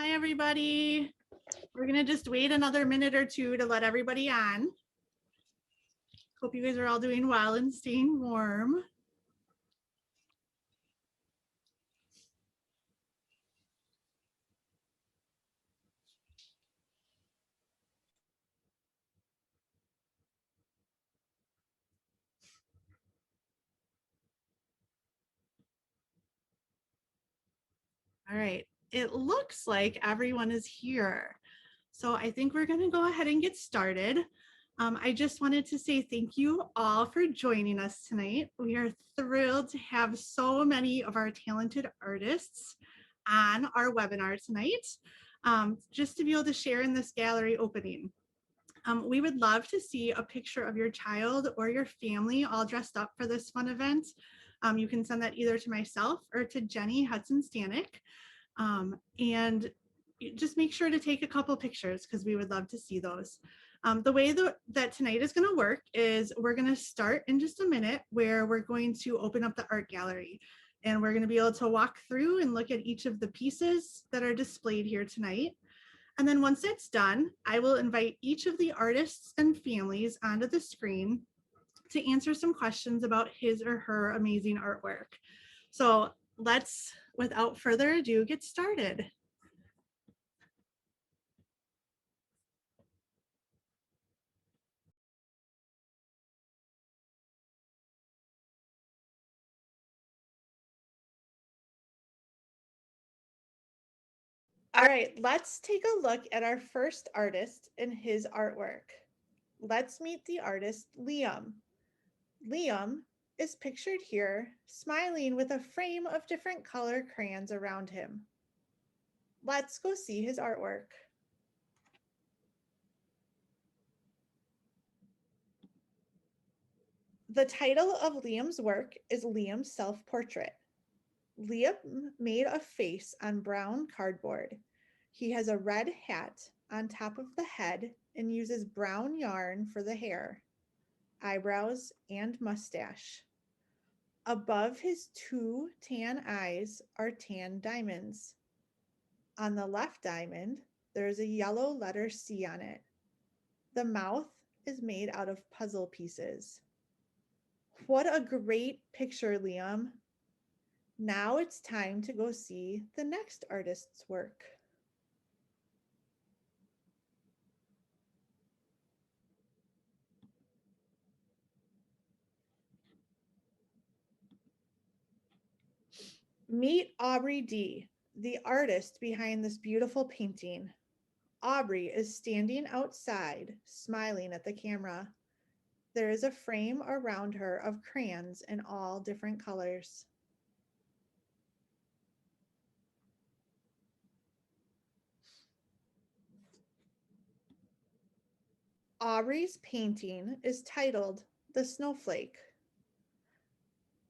Hi, everybody. We're going to just wait another minute or two to let everybody on. Hope you guys are all doing well and staying warm. All right. It looks like everyone is here. So I think we're going to go ahead and get started. I just wanted to say thank you all for joining us tonight. We are thrilled to have so many of our talented artists on our webinar tonight, just to be able to share in this gallery opening. We would love to see a picture of your child or your family all dressed up for this fun event. You can send that either to myself or to Jenny Hudson-Stanek. And just make sure to take a couple pictures because we would love to see those. The way that tonight is going to work is we're going to start in just a minute where we're going to open up the art gallery. And we're going to be able to walk through and look at each of the pieces that are displayed here tonight. And then once it's done, I will invite each of the artists and families onto the screen to answer some questions about his or her amazing artwork. So let's, without further ado, get started. All right, let's take a look at our first artist and his artwork. Let's meet the artist, Liam. Liam is pictured here, smiling with a frame of different color crayons around him. Let's go see his artwork. The title of Liam's work is Liam's Self-Portrait. Liam made a face on brown cardboard. He has a red hat on top of the head and uses brown yarn for the hair, eyebrows, and mustache. Above his two tan eyes are tan diamonds. On the left diamond, there's a yellow letter C on it. The mouth is made out of puzzle pieces. What a great picture, Liam. Now it's time to go see the next artist's work. Meet Aubrey D., the artist behind this beautiful painting. Aubrey is standing outside, smiling at the camera. There is a frame around her of crayons in all different colors. Aubrey's painting is titled The Snowflake.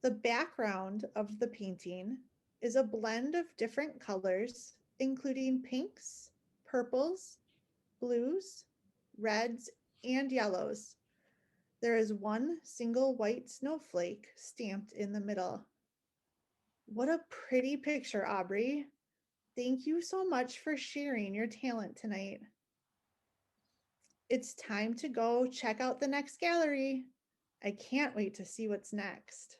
The background of the painting is a blend of different colors, including pinks, purples, blues, reds, and yellows. There is one single white snowflake stamped in the middle. What a pretty picture, Aubrey. Thank you so much for sharing your talent tonight. It's time to go check out the next gallery. I can't wait to see what's next.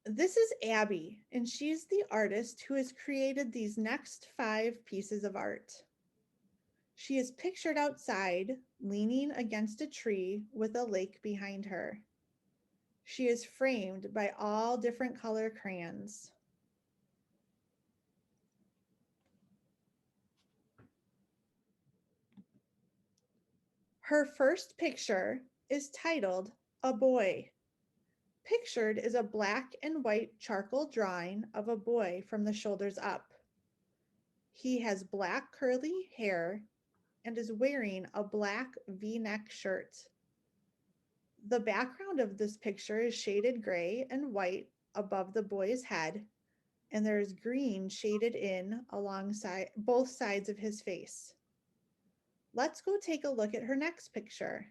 This is Abby, and she's the artist who has created these next 5 pieces of art. She is pictured outside, leaning against a tree with a lake behind her. She is framed by all different color crayons. Her first picture is titled A Boy. Pictured is a black and white charcoal drawing of a boy from the shoulders up. He has black curly hair and is wearing a black V-neck shirt. The background of this picture is shaded gray and white above the boy's head, and there is green shaded in alongside both sides of his face. Let's go take a look at her next picture.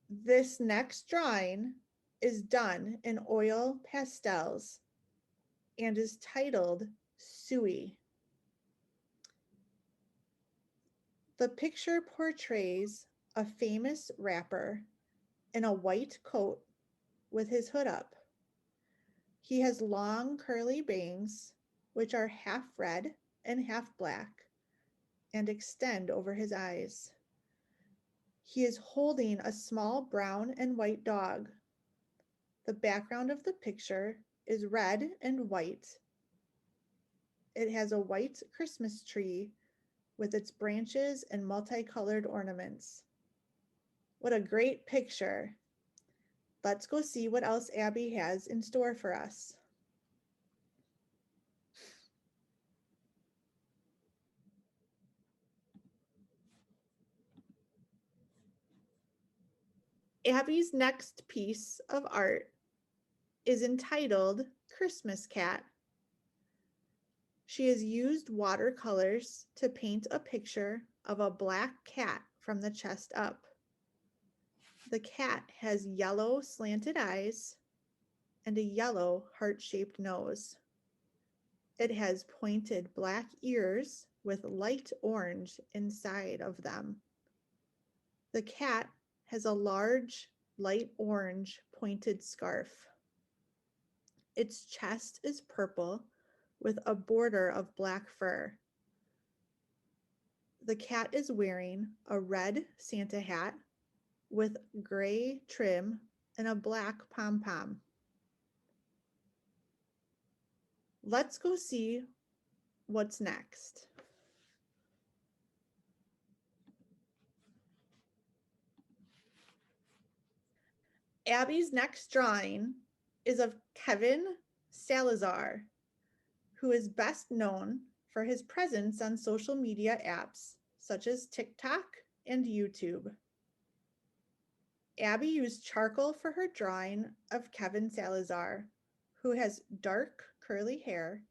This next drawing is done in oil pastels and is titled Suey. The picture portrays a famous rapper in a white coat with his hood up. He has long curly bangs, which are half red and half black and extend over his eyes. He is holding a small brown and white dog. The background of the picture is red and white. It has a white Christmas tree with its branches and multicolored ornaments. What a great picture. Let's go see what else Abby has in store for us. Abby's next piece of art is entitled Christmas Cat. She has used watercolors to paint a picture of a black cat from the chest up. The cat has yellow slanted eyes and a yellow heart-shaped nose. It has pointed black ears with light orange inside of them. The cat has a large light orange pointed scarf. Its chest is purple with a border of black fur. The cat is wearing a red Santa hat with gray trim and a black pom-pom. Let's go see what's next. Abby's next drawing is of Kevin Salazar, who is best known for his presence on social media apps such as TikTok and YouTube. Abby used charcoal for her drawing of Kevin Salazar, who has dark curly hair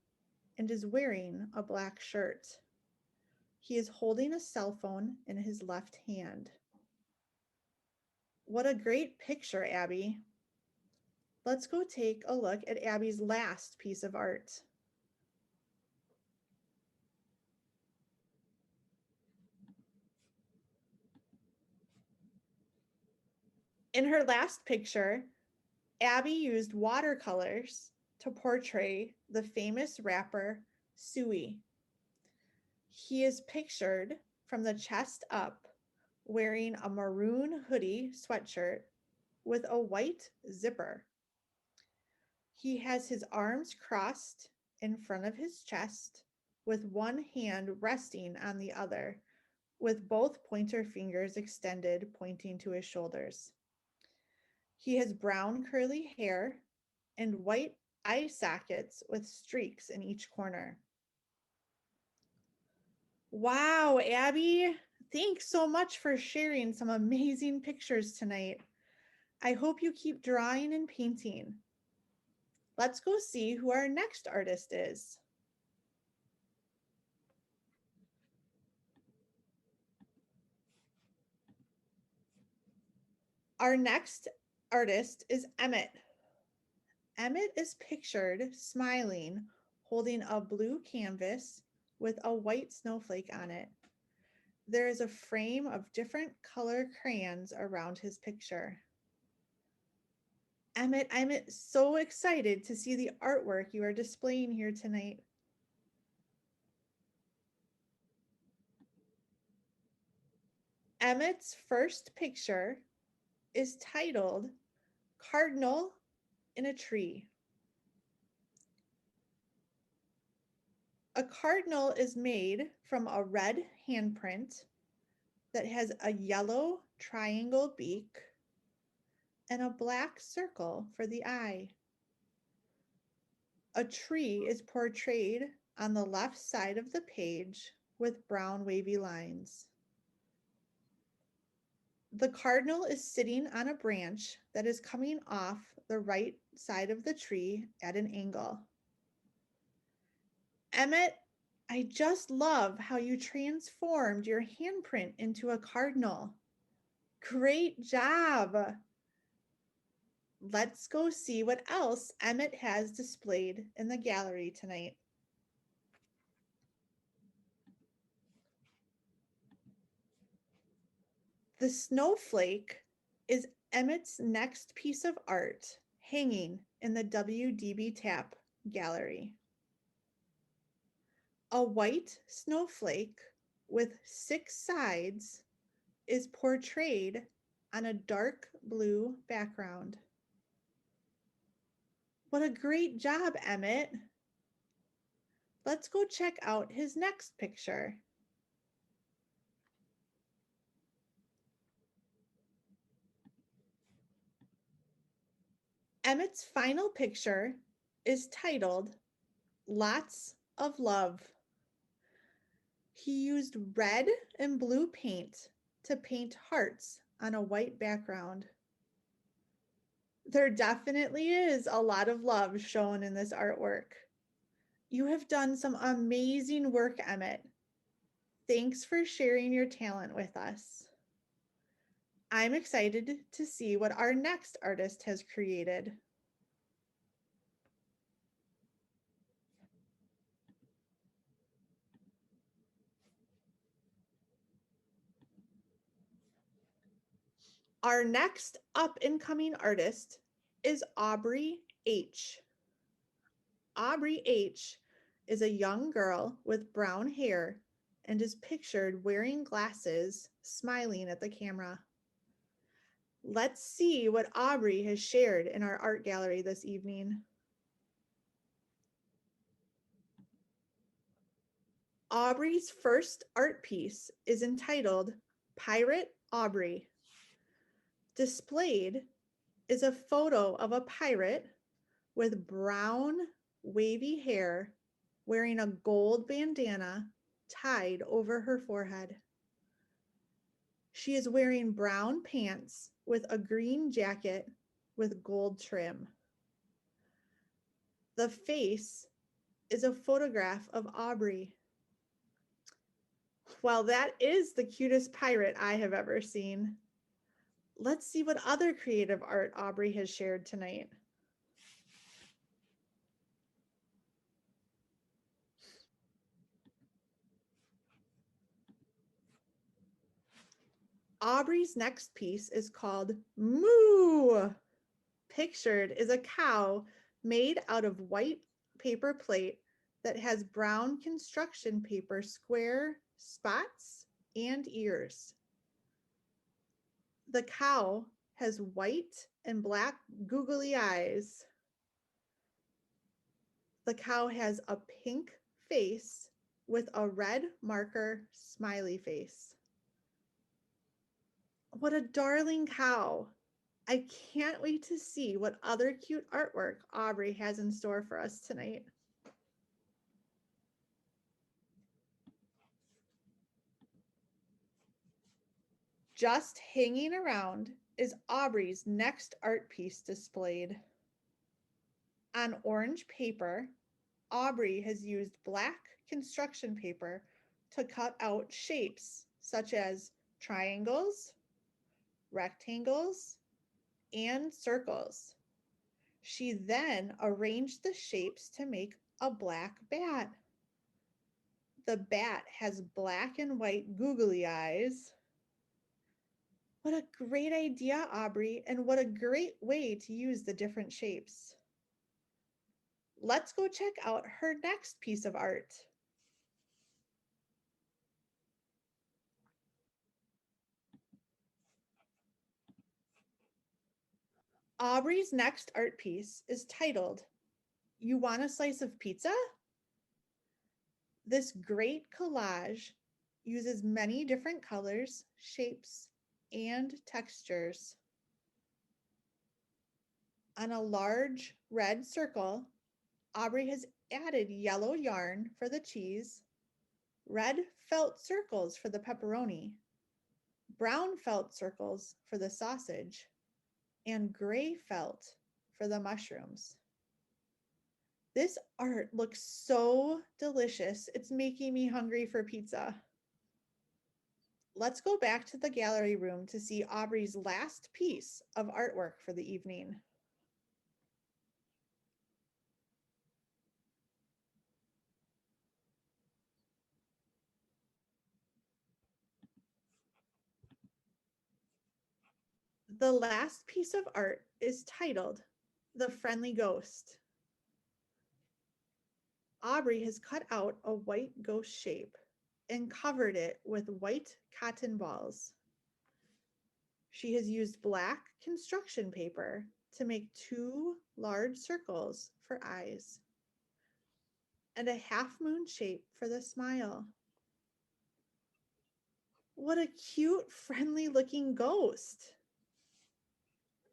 and is wearing a black shirt. He is holding a cell phone in his left hand. What a great picture, Abby. Let's go take a look at Abby's last piece of art. In her last picture, Abby used watercolors to portray the famous rapper Suey. He is pictured from the chest up wearing a maroon hoodie sweatshirt with a white zipper. He has his arms crossed in front of his chest with one hand resting on the other, with both pointer fingers extended pointing to his shoulders. He has brown curly hair and white eye sockets with streaks in each corner. Wow, Abby, thanks so much for sharing some amazing pictures tonight. I hope you keep drawing and painting. Let's go see who our next artist is. Our next artist is Emmett. Emmett is pictured smiling, holding a blue canvas with a white snowflake on it. There is a frame of different color crayons around his picture. Emmett, I'm so excited to see the artwork you are displaying here tonight. Emmett's first picture is titled Cardinal in a Tree. A cardinal is made from a red handprint that has a yellow triangle beak and a black circle for the eye. A tree is portrayed on the left side of the page with brown wavy lines. The cardinal is sitting on a branch that is coming off the right side of the tree at an angle. Emmett, I just love how you transformed your handprint into a cardinal. Great job. Let's go see what else Emmett has displayed in the gallery tonight. The snowflake is Emmett's next piece of art hanging in the WDBTAP gallery. A white snowflake with 6 sides is portrayed on a dark blue background. What a great job, Emmett. Let's go check out his next picture. Emmett's final picture is titled Lots of Love. He used red and blue paint to paint hearts on a white background. There definitely is a lot of love shown in this artwork. You have done some amazing work, Emmett. Thanks for sharing your talent with us. I'm excited to see what our next artist has created. Our next up-and-coming artist is Aubrey H. Aubrey H. is a young girl with brown hair and is pictured wearing glasses, smiling at the camera. Let's see what Aubrey has shared in our art gallery this evening. Aubrey's first art piece is entitled Pirate Aubrey. Displayed is a photo of a pirate with brown, wavy hair wearing a gold bandana tied over her forehead. She is wearing brown pants with a green jacket with gold trim. The face is a photograph of Aubrey. Well, that is the cutest pirate I have ever seen. Let's see what other creative art Aubrey has shared tonight. Aubrey's next piece is called Moo. Pictured is a cow made out of white paper plate that has brown construction paper square spots and ears. The cow has white and black googly eyes. The cow has a pink face with a red marker smiley face. What a darling cow. I can't wait to see what other cute artwork Aubrey has in store for us tonight. Just hanging around is Aubrey's next art piece displayed. On orange paper, Aubrey has used black construction paper to cut out shapes such as triangles, rectangles, and circles. She then arranged the shapes to make a black bat. The bat has black and white googly eyes. What a great idea, Aubrey, and what a great way to use the different shapes. Let's go check out her next piece of art. Aubrey's next art piece is titled, You Want a Slice of Pizza? This great collage uses many different colors, shapes, and textures. On a large red circle, Aubrey has added yellow yarn for the cheese, red felt circles for the pepperoni, brown felt circles for the sausage, and gray felt for the mushrooms. This art looks so delicious. It's making me hungry for pizza. Let's go back to the gallery room to see Aubrey's last piece of artwork for the evening. The last piece of art is titled The Friendly Ghost. Aubrey has cut out a white ghost shape and covered it with white cotton balls. She has used black construction paper to make 2 large circles for eyes and a half moon shape for the smile. What a cute, friendly looking ghost.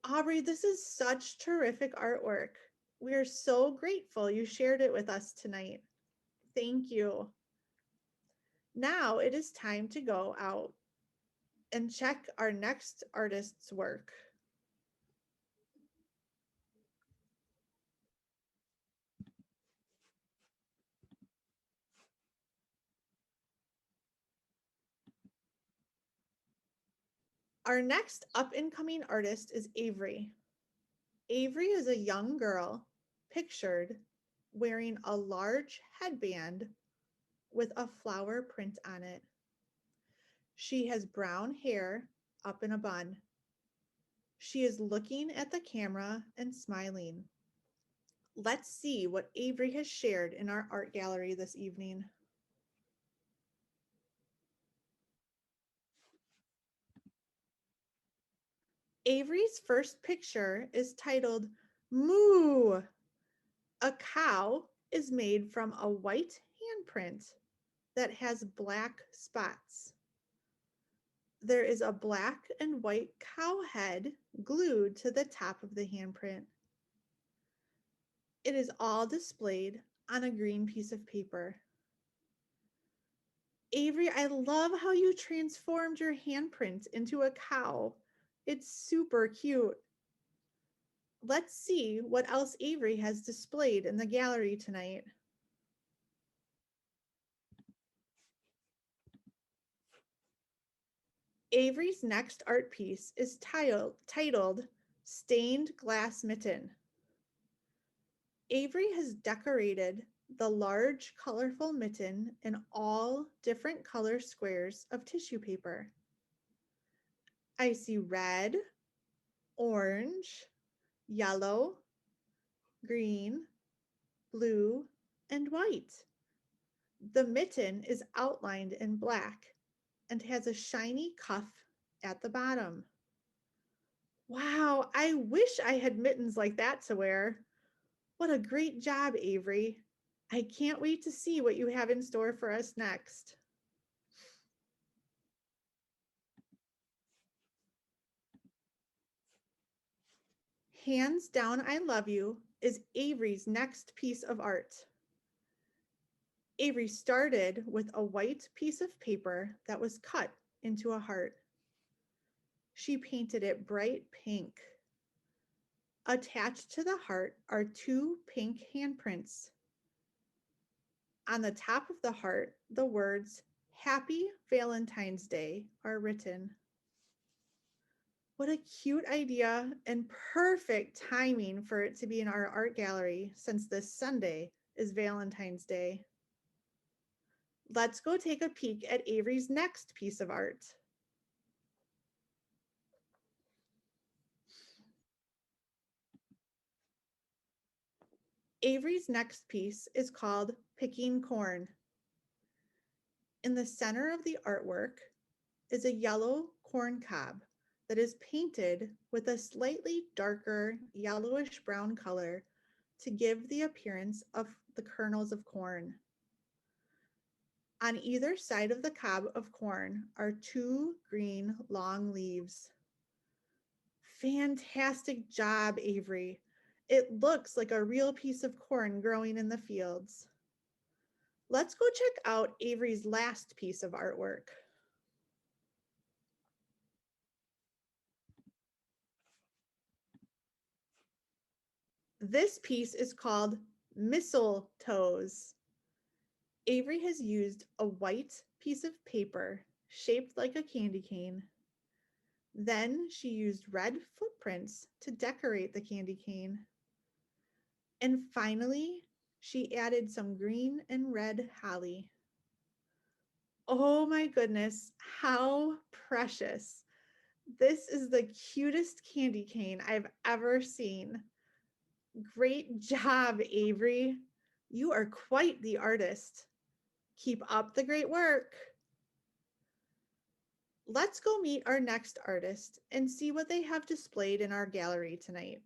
Aubrey, this is such terrific artwork. We are so grateful you shared it with us tonight. Thank you. Now it is time to go out and check our next artist's work. Our next up-and-coming artist is Avery. Avery is a young girl pictured wearing a large headband with a flower print on it. She has brown hair up in a bun. She is looking at the camera and smiling. Let's see what Avery has shared in our art gallery this evening. Avery's first picture is titled Moo. A cow is made from a white handprint that has black spots. There is a black and white cow head glued to the top of the handprint. It is all displayed on a green piece of paper. Avery, I love how you transformed your handprint into a cow. It's super cute. Let's see what else Avery has displayed in the gallery tonight. Avery's next art piece is titled Stained Glass Mitten. Avery has decorated the large, colorful mitten in all different color squares of tissue paper. I see red, orange, yellow, green, blue, and white. The mitten is outlined in black and has a shiny cuff at the bottom. Wow, I wish I had mittens like that to wear. What a great job, Avery. I can't wait to see what you have in store for us next. Hands Down I Love You is Avery's next piece of art. Avery started with a white piece of paper that was cut into a heart. She painted it bright pink. Attached to the heart are 2 pink handprints. On the top of the heart, the words Happy Valentine's Day are written. What a cute idea and perfect timing for it to be in our art gallery since this Sunday is Valentine's Day. Let's go take a peek at Avery's next piece of art. Avery's next piece is called Picking Corn. In the center of the artwork is a yellow corn cob that is painted with a slightly darker yellowish brown color to give the appearance of the kernels of corn. On either side of the cob of corn are 2 green long leaves. Fantastic job, Avery. It looks like a real piece of corn growing in the fields. Let's go check out Avery's last piece of artwork. This piece is called mistletoes. Avery has used a white piece of paper shaped like a candy cane. Then she used red footprints to decorate the candy cane. And finally, she added some green and red holly. Oh my goodness, how precious. This is the cutest candy cane I've ever seen. Great job, Avery. You are quite the artist. Keep up the great work. Let's go meet our next artist and see what they have displayed in our gallery tonight.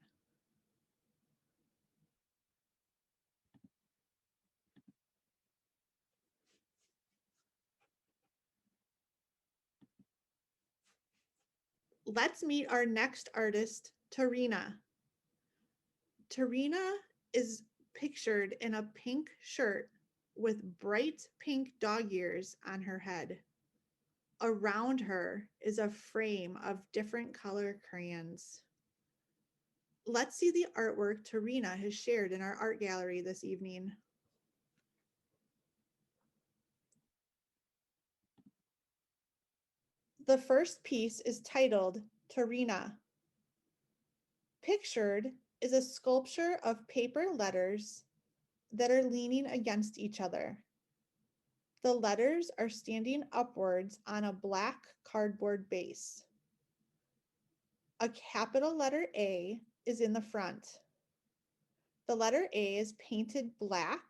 Let's meet our next artist, Tarina. Tarina is pictured in a pink shirt with bright pink dog ears on her head. Around her is a frame of different color crayons. Let's see the artwork Tarina has shared in our art gallery this evening. The first piece is titled Tarina. Pictured is a sculpture of paper letters that are leaning against each other. The letters are standing upwards on a black cardboard base. A capital letter A is in the front. The letter A is painted black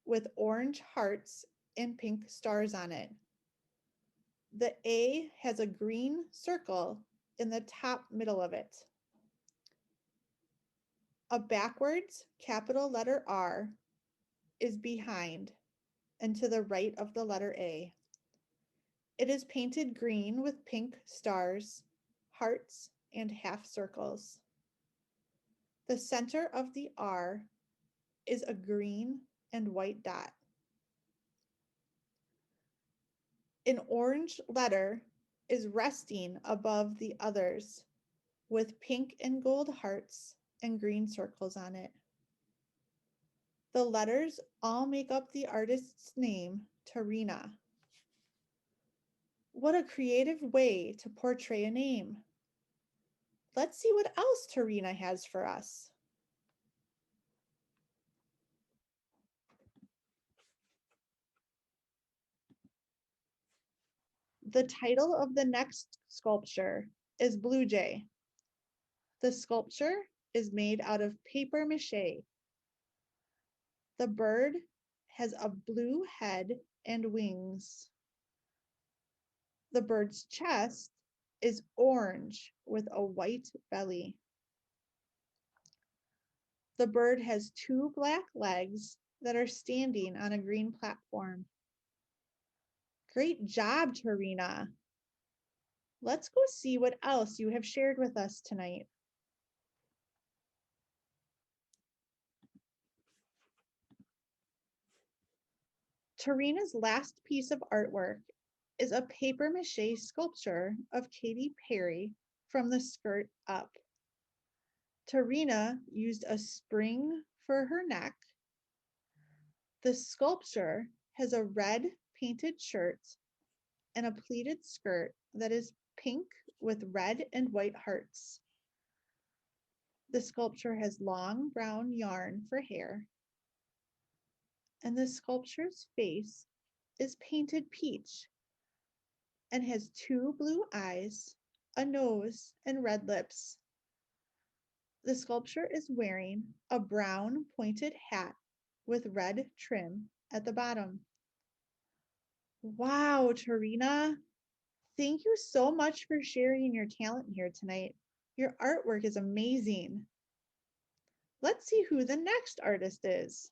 with orange hearts and pink stars on it. The A has a green circle in the top middle of it. A backwards capital letter R is behind and to the right of the letter A. It is painted green with pink stars, hearts, and half circles. The center of the R is a green and white dot. An orange letter is resting above the others with pink and gold hearts and green circles on it. The letters all make up the artist's name, Tarina. What a creative way to portray a name. Let's see what else Tarina has for us. The title of the next sculpture is Blue Jay. The sculpture is made out of paper mache. The bird has a blue head and wings. The bird's chest is orange with a white belly. The bird has two black legs that are standing on a green platform. Great job, Tarina. Let's go see what else you have shared with us tonight. Tarina's last piece of artwork is a paper mache sculpture of Katy Perry from the skirt up. Tarina used a spring for her neck. The sculpture has a red painted shirt and a pleated skirt that is pink with red and white hearts. The sculpture has long brown yarn for hair, and the sculpture's face is painted peach and has two blue eyes, a nose, and red lips. The sculpture is wearing a brown pointed hat with red trim at the bottom. Wow, Tarina, thank you so much for sharing your talent here tonight. Your artwork is amazing. Let's see who the next artist is.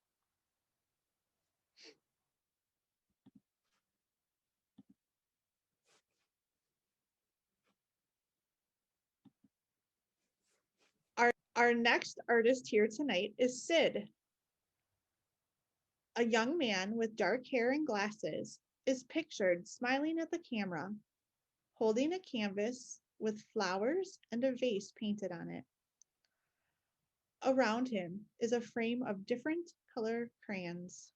Our next artist here tonight is Sid. A young man with dark hair and glasses is pictured smiling at the camera, holding a canvas with flowers and a vase painted on it. Around him is a frame of different color crayons.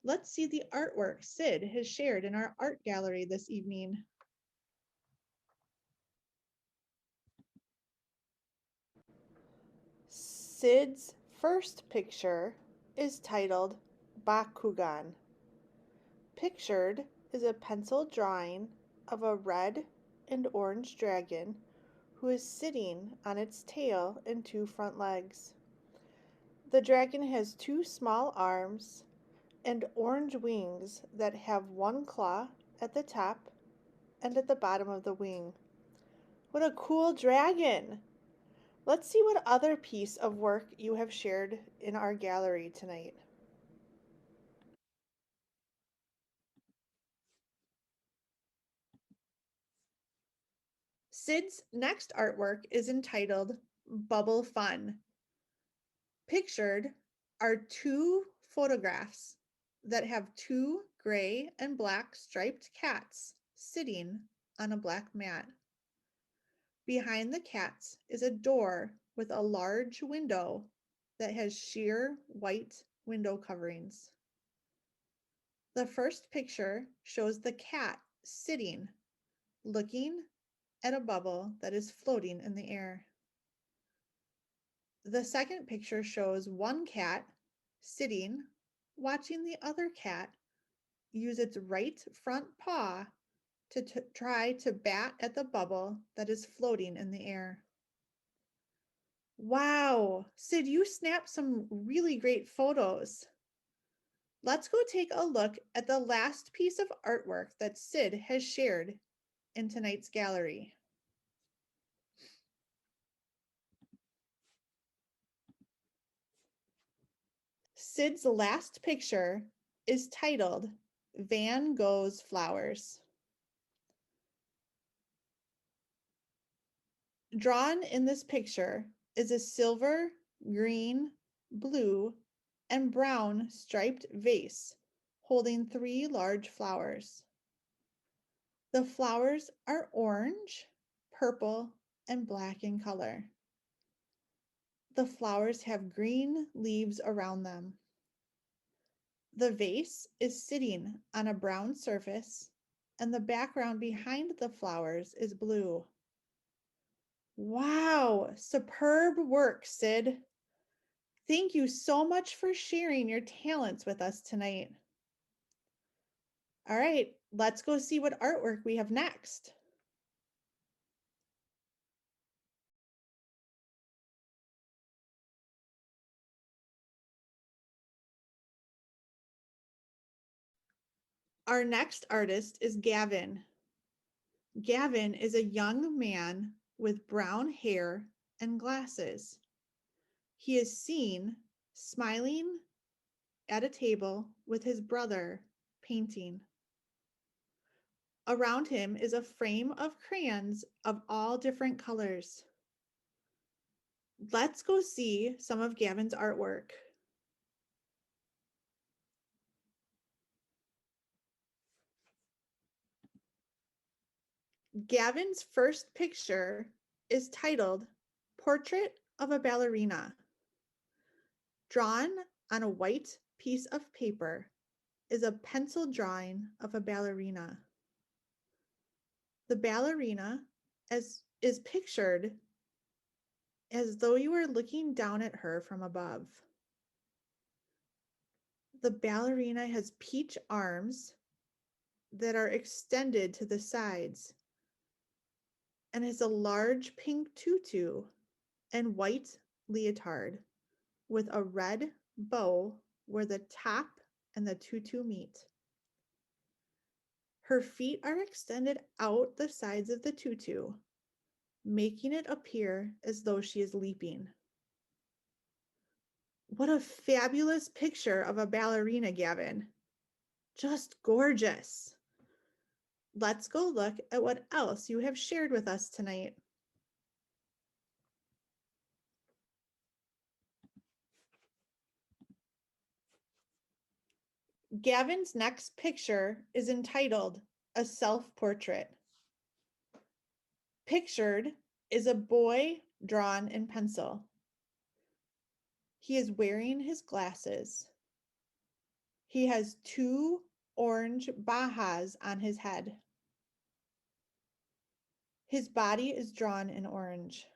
Let's see the artwork Sid has shared in our art gallery this evening. Sid's first picture is titled Bakugan. Pictured is a pencil drawing of a red and orange dragon who is sitting on its tail and two front legs. The dragon has two small arms and orange wings that have one claw at the top and at the bottom of the wing. What a cool dragon! Let's see what other piece of work you have shared in our gallery tonight. Sid's next artwork is entitled Bubble Fun. Pictured are two photographs that have two gray and black striped cats sitting on a black mat. Behind the cats is a door with a large window that has sheer white window coverings. The first picture shows the cat sitting, looking at a bubble that is floating in the air. The second picture shows one cat sitting, watching the other cat use its right front paw to try to bat at the bubble that is floating in the air. Wow, Sid, you snapped some really great photos. Let's go take a look at the last piece of artwork that Sid has shared in tonight's gallery. Sid's last picture is titled Van Gogh's Flowers. Drawn in this picture is a silver, green, blue, and brown striped vase holding three large flowers. The flowers are orange, purple, and black in color. The flowers have green leaves around them. The vase is sitting on a brown surface, and the background behind the flowers is blue. Wow, superb work, Sid. Thank you so much for sharing your talents with us tonight. All right, let's go see what artwork we have next. Our next artist is Gavin. Gavin is a young man with brown hair and glasses. He is seen smiling at a table with his brother painting. Around him is a frame of crayons of all different colors. Let's go see some of Gavin's artwork. Gavin's first picture is titled Portrait of a Ballerina. Drawn on a white piece of paper is a pencil drawing of a ballerina. The ballerina is pictured as though you were looking down at her from above. The ballerina has peach arms that are extended to the sides and has a large pink tutu and white leotard with a red bow where the top and the tutu meet. Her feet are extended out the sides of the tutu, making it appear as though she is leaping. What a fabulous picture of a ballerina, Gavin. Just gorgeous. Let's go look at what else you have shared with us tonight. Gavin's next picture is entitled A Self-Portrait. Pictured is a boy drawn in pencil. He is wearing his glasses. He has two orange bahas on his head. His body is drawn in orange.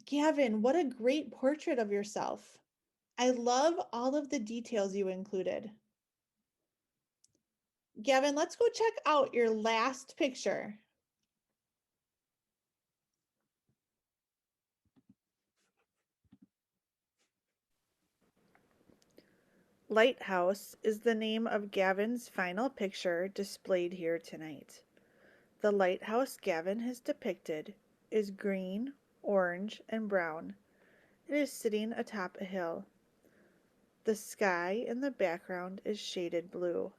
Gavin, what a great portrait of yourself. I love all of the details you included. Gavin, let's go check out your last picture. Lighthouse is the name of Gavin's final picture displayed here tonight. The lighthouse Gavin has depicted is green, orange, and brown. It is sitting atop a hill. The sky in the background is shaded blue.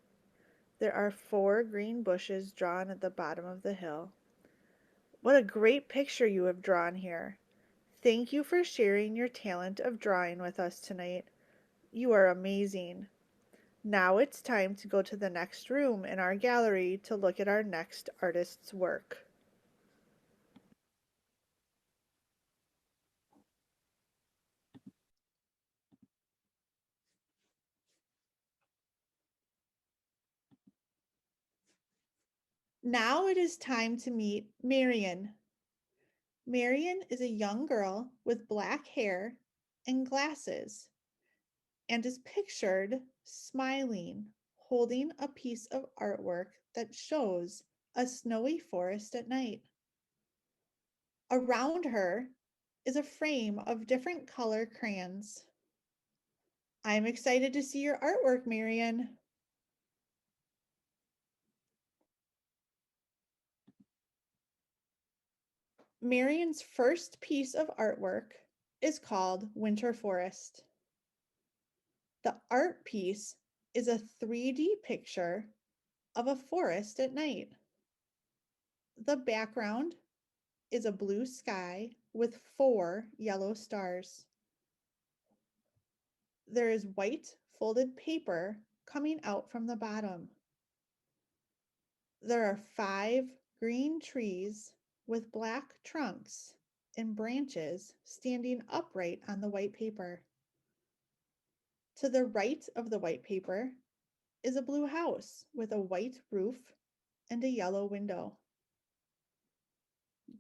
There are 4 green bushes drawn at the bottom of the hill. What a great picture you have drawn here. Thank you for sharing your talent of drawing with us tonight. You are amazing. Now it's time to go to the next room in our gallery to look at our next artist's work. Now it is time to meet Marion. Marion is a young girl with black hair and glasses and is pictured smiling, holding a piece of artwork that shows a snowy forest at night. Around her is a frame of different color crayons. I'm excited to see your artwork, Marion. Marion's first piece of artwork is called Winter Forest. The art piece is a 3D picture of a forest at night. The background is a blue sky with 4 yellow stars. There is white folded paper coming out from the bottom. There are 5 green trees with black trunks and branches standing upright on the white paper. To the right of the white paper is a blue house with a white roof and a yellow window.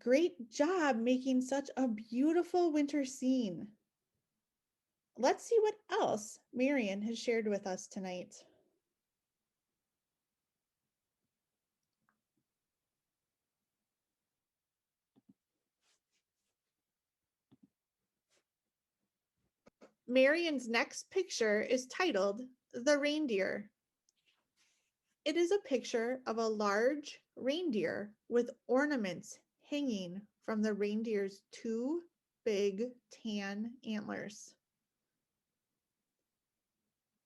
Great job making such a beautiful winter scene. Let's see what else Marion has shared with us tonight. Marion's next picture is titled The Reindeer. It is a picture of a large reindeer with ornaments hanging from the reindeer's 2 big tan antlers.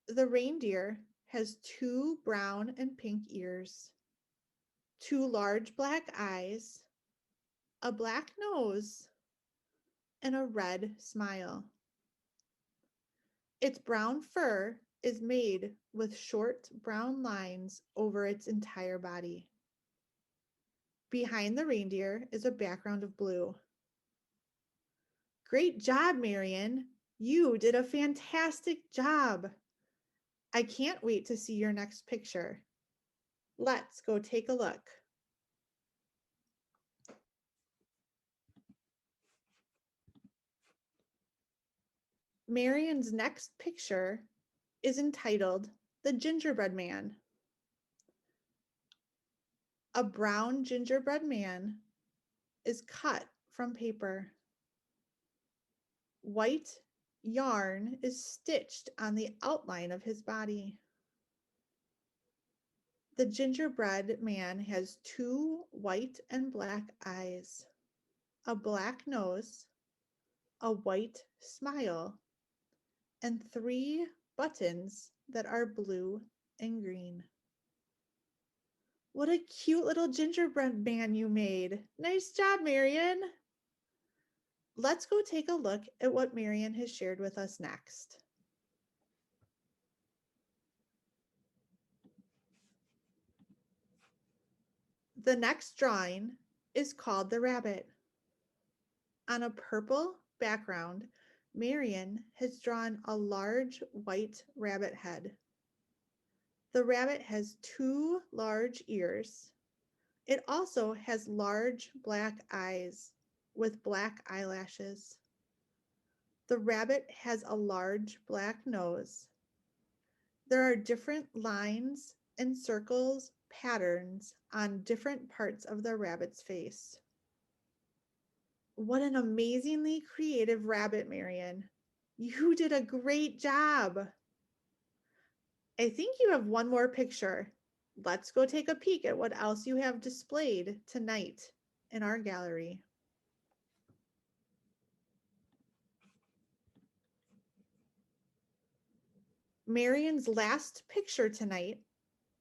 The reindeer has 2 brown and pink ears, 2 large black eyes, a black nose, and a red smile. Its brown fur is made with short brown lines over its entire body. Behind the reindeer is a background of blue. Great job, Marion. You did a fantastic job. I can't wait to see your next picture. Let's go take a look. Marion's next picture is entitled The Gingerbread Man. A brown gingerbread man is cut from paper. White yarn is stitched on the outline of his body. The gingerbread man has 2 white and black eyes, a black nose, a white smile, and 3 buttons that are blue and green. What a cute little gingerbread man you made. Nice job, Marion. Let's go take a look at what Marion has shared with us next. The next drawing is called The Rabbit. On a purple background, Marion has drawn a large white rabbit head. The rabbit has 2 large ears. It also has large black eyes with black eyelashes. The rabbit has a large black nose. There are different lines and circles, patterns on different parts of the rabbit's face. What an amazingly creative rabbit, Marion. You did a great job. I think you have one more picture. Let's go take a peek at what else you have displayed tonight in our gallery. Marion's last picture tonight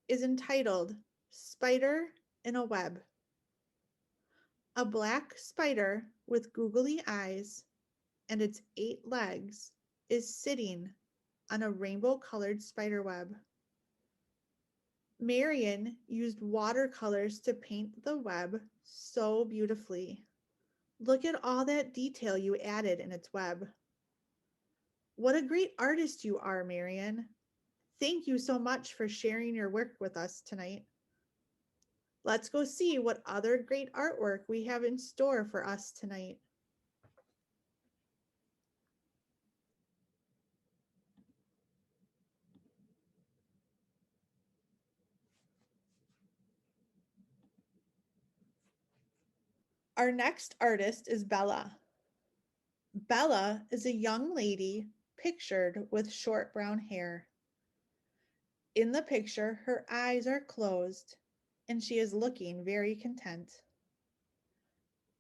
is entitled Spider in a Web. A black spider with googly eyes and its 8 legs is sitting on a rainbow-colored spider web. Marion used watercolors to paint the web so beautifully. Look at all that detail you added in its web. What a great artist you are, Marion. Thank you so much for sharing your work with us tonight. Let's go see what other great artwork we have in store for us tonight. Our next artist is Bella. Bella is a young lady pictured with short brown hair. In the picture, her eyes are closed and she is looking very content.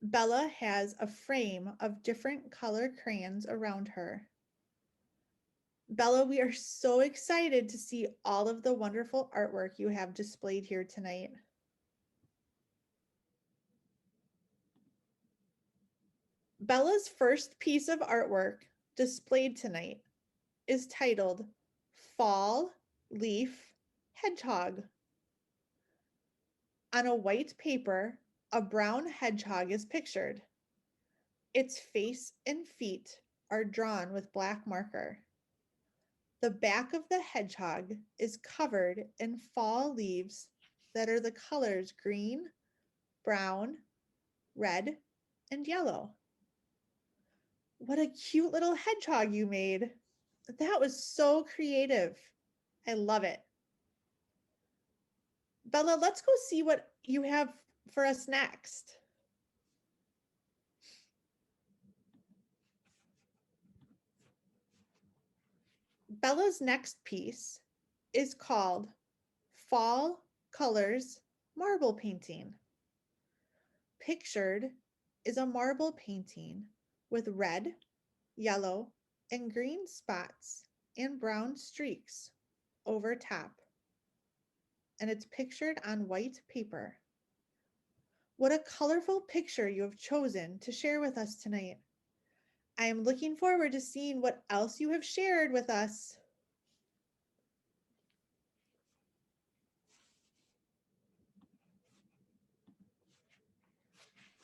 Bella has a frame of different color crayons around her. Bella, we are so excited to see all of the wonderful artwork you have displayed here tonight. Bella's first piece of artwork displayed tonight is titled Fall Leaf Hedgehog. On a white paper, a brown hedgehog is pictured. Its face and feet are drawn with black marker. The back of the hedgehog is covered in fall leaves that are the colors green, brown, red, and yellow. What a cute little hedgehog you made. That was so creative. I love it. Bella, let's go see what you have for us next. Bella's next piece is called Fall Colors Marble Painting. Pictured is a marble painting with red, yellow, and green spots and brown streaks over top. And it's pictured on white paper. What a colorful picture you have chosen to share with us tonight. I am looking forward to seeing what else you have shared with us.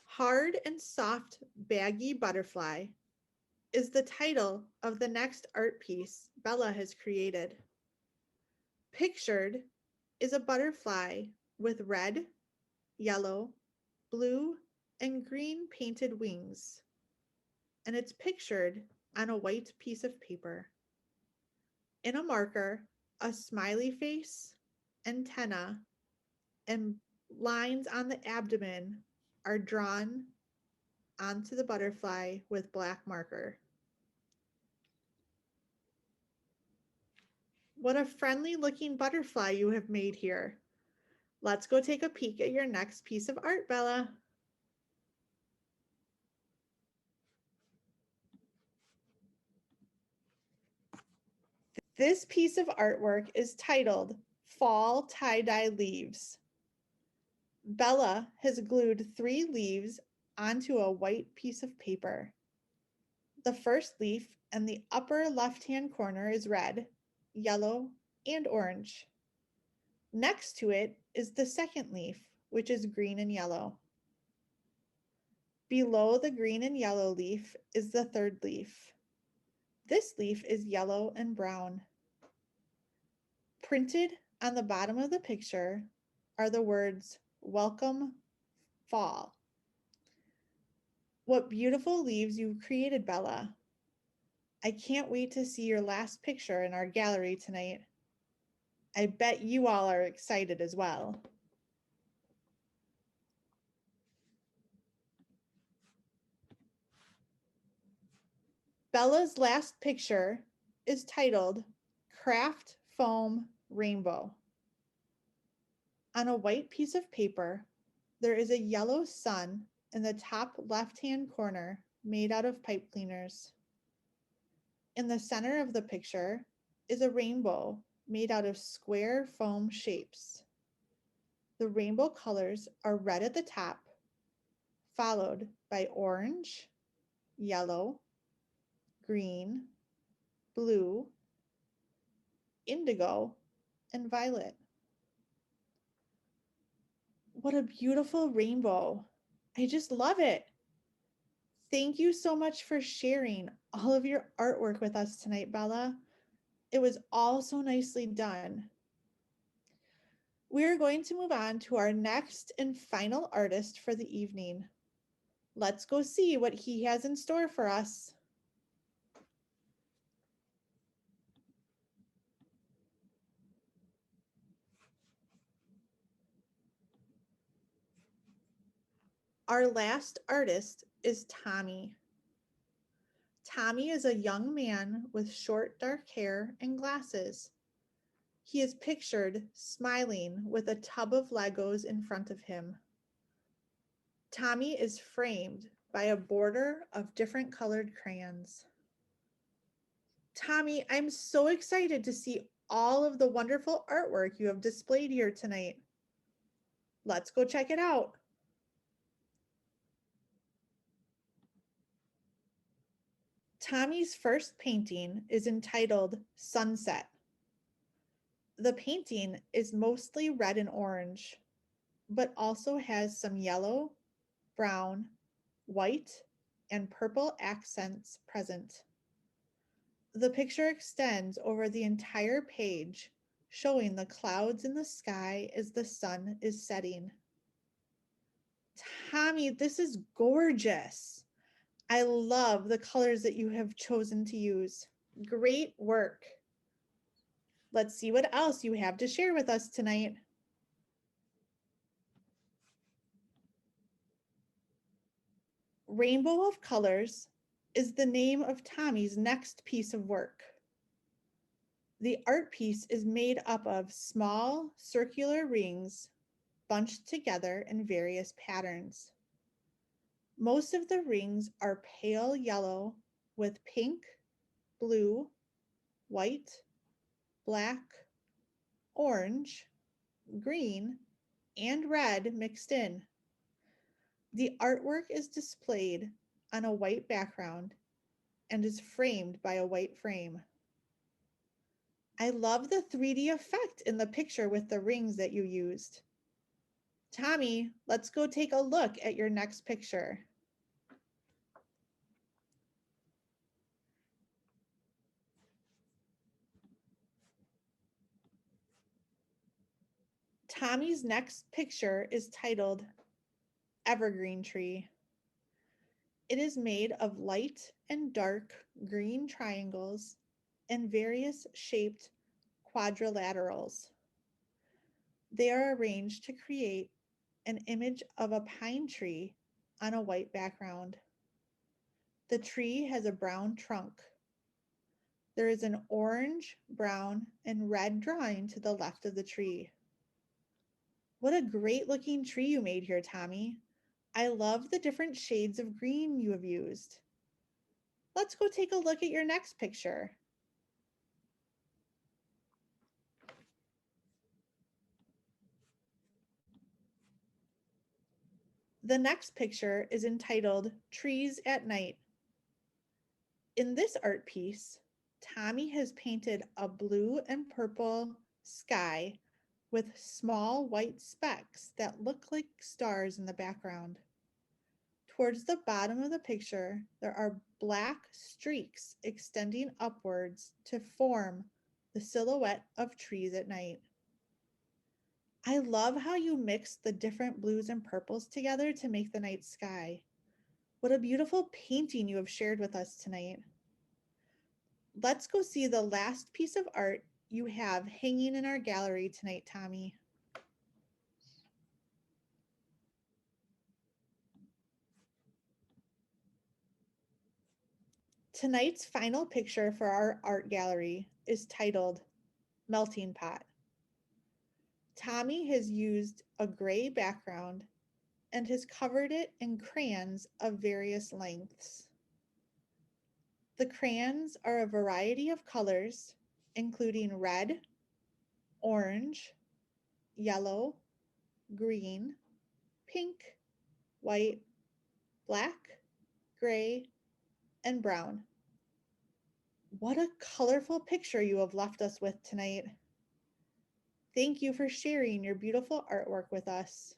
Hard and Soft Baggy Butterfly is the title of the next art piece Bella has created. Pictured is a butterfly with red, yellow, blue, and green painted wings, and it's pictured on a white piece of paper. In a marker, a smiley face, antenna, and lines on the abdomen are drawn onto the butterfly with black marker. What a friendly looking butterfly you have made here. Let's go take a peek at your next piece of art, Bella. This piece of artwork is titled Fall Tie-Dye Leaves. Bella has glued 3 leaves onto a white piece of paper. The first leaf in the upper left-hand corner is red, yellow, and orange. Next to it is the second leaf, which is green and yellow. Below the green and yellow leaf is the third leaf. This leaf is yellow and brown. Printed on the bottom of the picture are the words, "Welcome Fall." What beautiful leaves you've created, Bella. I can't wait to see your last picture in our gallery tonight. I bet you all are excited as well. Bella's last picture is titled Craft Foam Rainbow. On a white piece of paper, there is a yellow sun in the top left-hand corner made out of pipe cleaners. In the center of the picture is a rainbow made out of square foam shapes. The rainbow colors are red at the top, followed by orange, yellow, green, blue, indigo, and violet. What a beautiful rainbow. I just love it. Thank you so much for sharing all of your artwork with us tonight, Bella. It was all so nicely done. We're going to move on to our next and final artist for the evening. Let's go see what he has in store for us. Our last artist is Tommy. Tommy is a young man with short dark hair and glasses. He is pictured smiling with a tub of Legos in front of him. Tommy is framed by a border of different colored crayons. Tommy, I'm so excited to see all of the wonderful artwork you have displayed here tonight. Let's go check it out. Tommy's first painting is entitled Sunset. The painting is mostly red and orange, but also has some yellow, brown, white, and purple accents present. The picture extends over the entire page, showing the clouds in the sky as the sun is setting. Tommy, this is gorgeous. I love the colors that you have chosen to use. Great work. Let's see what else you have to share with us tonight. Rainbow of Colors is the name of Tommy's next piece of work. The art piece is made up of small circular rings bunched together in various patterns. Most of the rings are pale yellow with pink, blue, white, black, orange, green, and red mixed in. The artwork is displayed on a white background and is framed by a white frame. I love the 3D effect in the picture with the rings that you used. Tommy, let's go take a look at your next picture. Tommy's next picture is titled Evergreen Tree. It is made of light and dark green triangles and various shaped quadrilaterals. They are arranged to create an image of a pine tree on a white background. The tree has a brown trunk. There is an orange, brown, and red drawing to the left of the tree. What a great looking tree you made here, Tommy. I love the different shades of green you have used. Let's go take a look at your next picture. The next picture is entitled Trees at Night. In this art piece, Tommy has painted a blue and purple sky with small white specks that look like stars in the background. Towards the bottom of the picture, there are black streaks extending upwards to form the silhouette of trees at night. I love how you mix the different blues and purples together to make the night sky. What a beautiful painting you have shared with us tonight. Let's go see the last piece of art you have hanging in our gallery tonight, Tommy. Tonight's final picture for our art gallery is titled Melting Pot. Tommy has used a gray background and has covered it in crayons of various lengths. The crayons are a variety of colors, including red, orange, yellow, green, pink, white, black, gray, and brown. What a colorful picture you have left us with tonight. Thank you for sharing your beautiful artwork with us.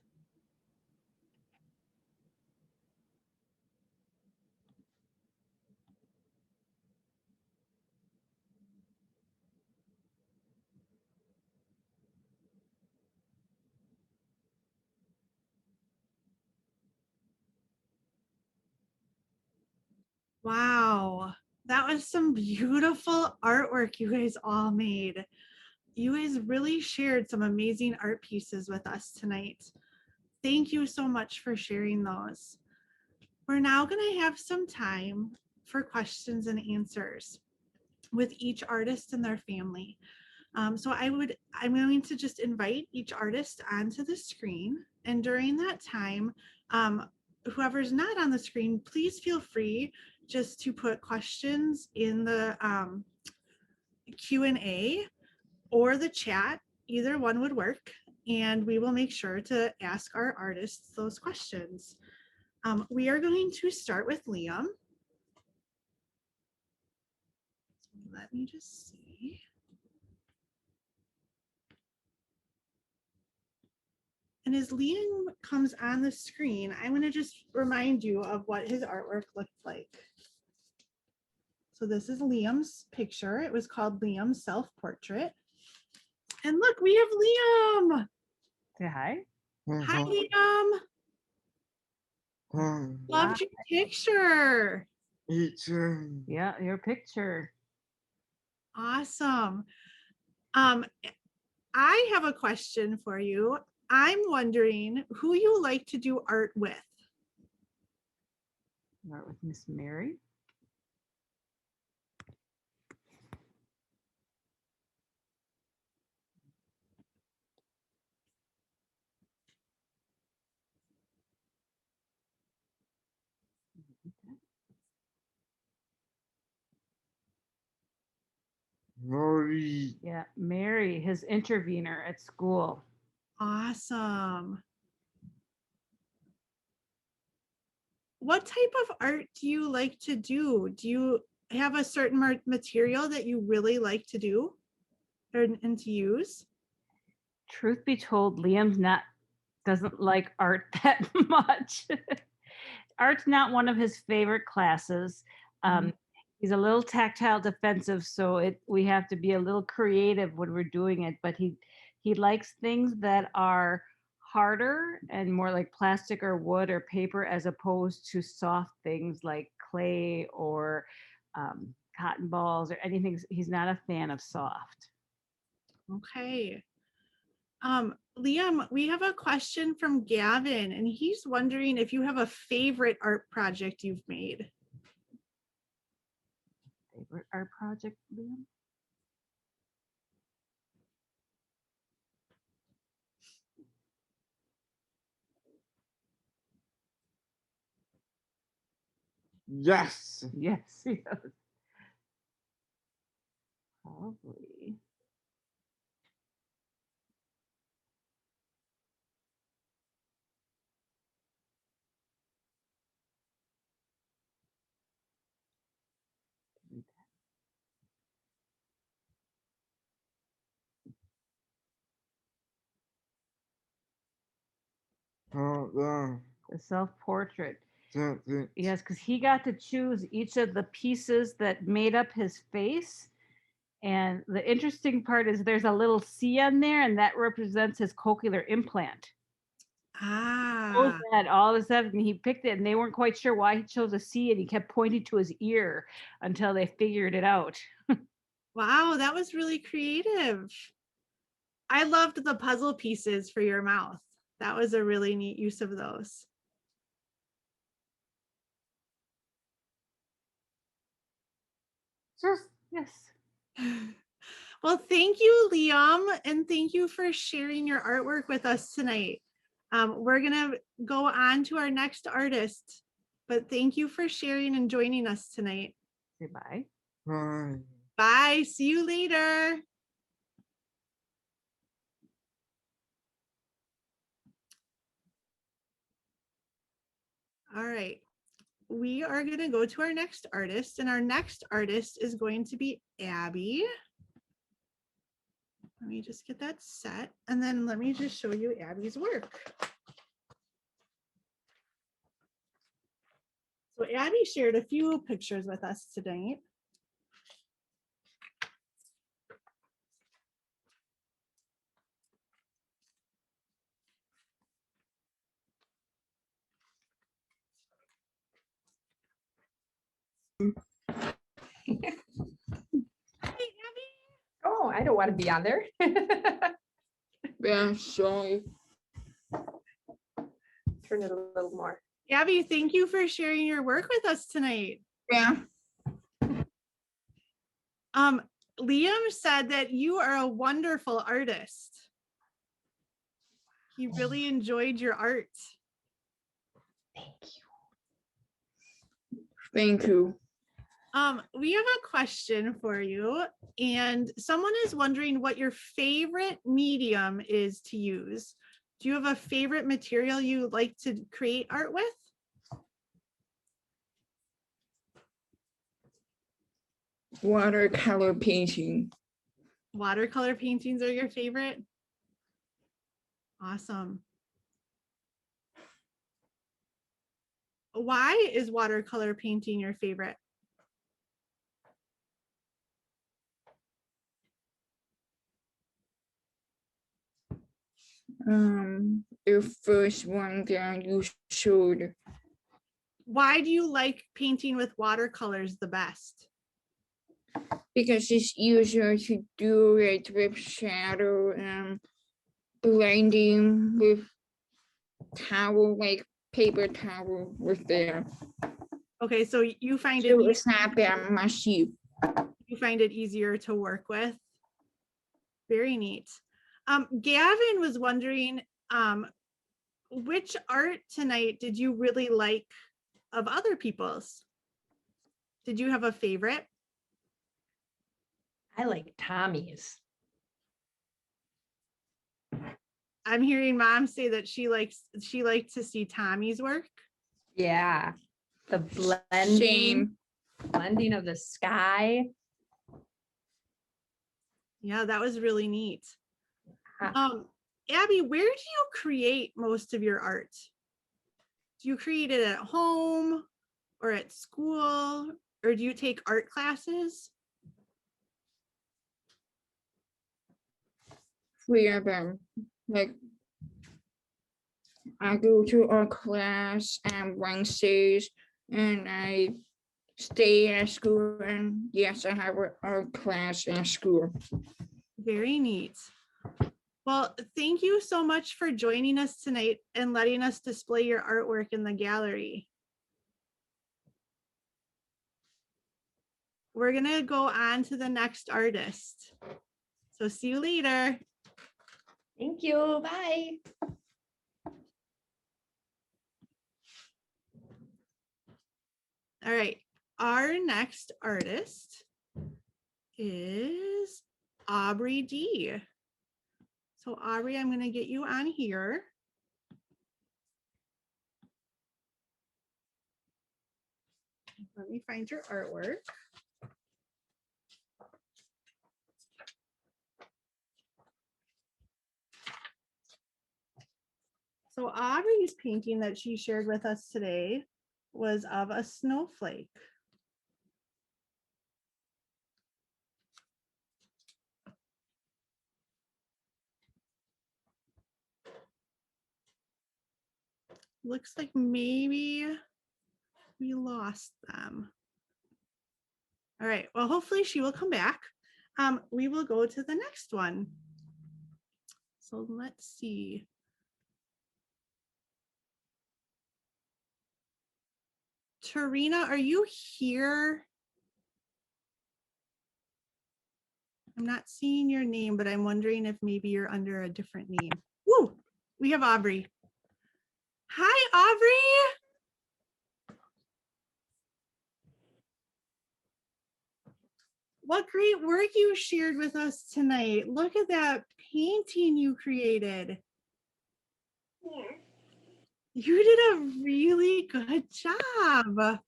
Wow, that was some beautiful artwork you guys all made. You guys really shared some amazing art pieces with us tonight. Thank you so much for sharing those. We're now going to have some time for questions and answers with each artist and their family. I'm going to just invite each artist onto the screen. And during that time, whoever's not on the screen, please feel free just to put questions in the Q&A or the chat. Either one would work. And we will make sure to ask our artists those questions. We are going to start with Liam. Let me just see. And as Liam comes on the screen, I'm going to just remind you of what his artwork looked like. So this is Liam's picture. It was called Liam's Self-Portrait. And look, we have Liam. Say hi. Hi, Liam. Loved your picture. Yeah, your picture. Awesome. I have a question for you. I'm wondering who you like to do art with. Start with Miss Mary. Mary. Yeah, Mary, his intervener at school. Awesome. What type of art do you like to do? Do you have a certain material that you really like to do and to use? Truth be told, Liam's doesn't like art that much. Art's not one of his favorite classes. He's a little tactile defensive, so we have to be a little creative when we're doing it. But he likes things that are harder and more like plastic or wood or paper, as opposed to soft things like clay or cotton balls or anything. He's not a fan of soft. Okay. Liam, we have a question from Gavin, and he's wondering if you have a favorite art project you've made. Favorite art project, Liam? Yes. Yes, yes. Probably. Oh, The self-portrait. That's it. Yes, because he got to choose each of the pieces that made up his face. And the interesting part is there's a little C on there, and that represents his cochlear implant. Ah, That all of a sudden he picked it, and they weren't quite sure why he chose a C, and he kept pointing to his ear until they figured it out. wow, that was really creative. I loved the puzzle pieces for your mouth. That was a really neat use of those. Yes. Well, thank you, Liam, and thank you for sharing your artwork with us tonight. We're gonna go on to our next artist, but thank you for sharing and joining us tonight. Goodbye. Bye. Bye, see you later. All right, we are gonna go to our next artist, and our next artist is going to be Abby. Let me just get that set, and then let me just show you Abby's work. So Abby shared a few pictures with us tonight. Hey, Abby. Oh, I don't want to be on there. Yeah, sorry. Turn it a little more. Abby, thank you for sharing your work with us tonight. Yeah. Liam said that you are a wonderful artist. He really enjoyed your art. Thank you. Thank you. We have a question for you, and someone is wondering what your favorite medium is to use. Do you have a favorite material you like to create art with? Watercolor painting. Watercolor paintings are your favorite? Awesome. Why is watercolor painting your favorite? The first one that you showed. Why do you like painting with watercolors the best? Because it's easier to do it with shadow and blending with towel, like paper towel with there. Okay, so you find So it it's not that messy. you find it easier to work with. Very neat. Gavin was wondering, which art tonight did you really like of other people's? Did you have a favorite? I like Tommy's. I'm hearing mom say that she liked to see Tommy's work. Yeah. The Same. blending of the sky. Yeah, that was really neat. Ah. Abby, where do you create most of your art? Do you create it at home or at school, or do you take art classes? 3 of them. Like I go to a class on Wednesdays and I stay at school, and yes, I have a class at school. Very neat. Well, thank you so much for joining us tonight and letting us display your artwork in the gallery. We're gonna go on to the next artist. So see you later. Thank you. Bye. All right, our next artist is Aubrey D. So Aubrey, I'm gonna get you on here. Let me find your artwork. So Aubrey's painting that she shared with us today was of a snowflake. Looks like maybe we lost them. All right, well, hopefully she will come back. We will go to the next one. So let's see. Tarina, are you here? I'm not seeing your name, but I'm wondering if maybe you're under a different name. Woo, we have Aubrey. Hi, Aubrey. What great work you shared with us tonight. Look at that painting you created. Yeah. You did a really good job.